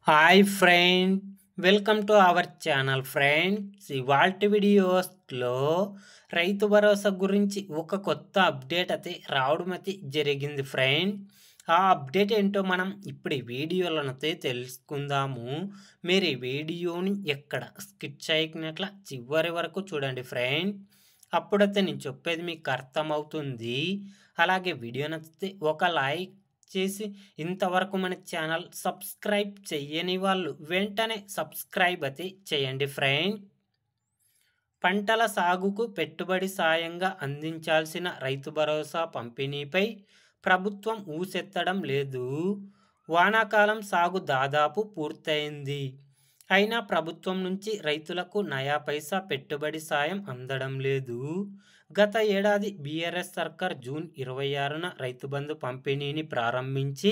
Hi friend, welcome to our channel friends. ఇవాల్టి వీడియోస్లో రైతు భరోసా గురించి ఒక కొత్త అప్డేట్ అయితే రావడం అయితే జరిగింది ఫ్రెండ్. ఆ అప్డేట్ ఏంటో మనం ఇప్పుడు ఈ వీడియోలోనైతే తెలుసుకుందాము. మీరు ఈ వీడియోని ఎక్కడ స్కిప్ చేయకున్నట్ల చివరి వరకు చూడండి ఫ్రెండ్. అప్పుడైతే నేను చెప్పేది మీకు అర్థమవుతుంది. అలాగే వీడియో నచ్చితే ఒక లైక్ చేసి ఇంతవరకు మన ఛానల్ సబ్స్క్రైబ్ చెయ్యని వాళ్ళు వెంటనే సబ్స్క్రైబ్ అయితే చేయండి ఫ్రెండ్. పంటల సాగుకు పెట్టుబడి సాయంగా అందించాల్సిన రైతు భరోసా పంపిణీపై ప్రభుత్వం ఊసెత్తడం లేదు. వానాకాలం సాగు దాదాపు పూర్తయింది. అయినా ప్రభుత్వం నుంచి రైతులకు నయా పైసా పెట్టుబడి సాయం అందడం లేదు. గత ఏడాది బీఆర్ఎస్ సర్కార్ జూన్ 26న రైతు బంధు పంపిణీని ప్రారంభించి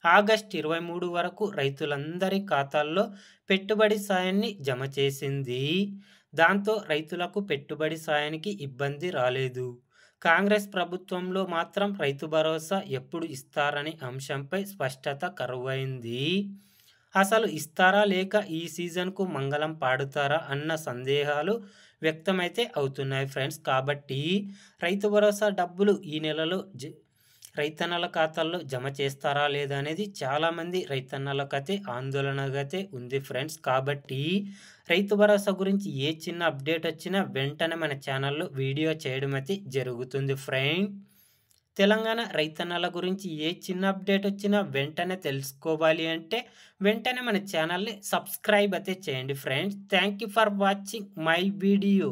ఆగస్టు 23 వరకు రైతులందరి ఖాతాల్లో పెట్టుబడి సాయాన్ని జమ చేసింది. దాంతో రైతులకు పెట్టుబడి సాయానికి ఇబ్బంది రాలేదు. కాంగ్రెస్ ప్రభుత్వంలో మాత్రం రైతు భరోసా ఎప్పుడు ఇస్తారనే అంశంపై స్పష్టత కరువైంది. అసలు ఇస్తారా లేక ఈ సీజన్కు మంగళం పాడుతారా అన్న సందేహాలు వ్యక్తమైతే అవుతున్నాయి ఫ్రెండ్స్. కాబట్టి రైతు భరోసా డబ్బులు ఈ నెలలో రైతన్నల ఖాతాల్లో జమ చేస్తారా లేదా అనేది చాలామంది రైతన్నలకైతే ఆందోళనగా ఉంది ఫ్రెండ్స్. కాబట్టి రైతు భరోసా గురించి ఏ చిన్న అప్డేట్ వచ్చినా వెంటనే మన ఛానల్లో వీడియో చేయడం అయితే జరుగుతుంది ఫ్రెండ్. తెలంగాణ రైతన్నల గురించి ఏ చిన్న అప్డేట్ వచ్చినా వెంటనే తెలుసుకోవాలి అంటే వెంటనే మన ఛానల్ని సబ్స్క్రైబ్ అయితే చేయండి friends. Thank you for watching my video.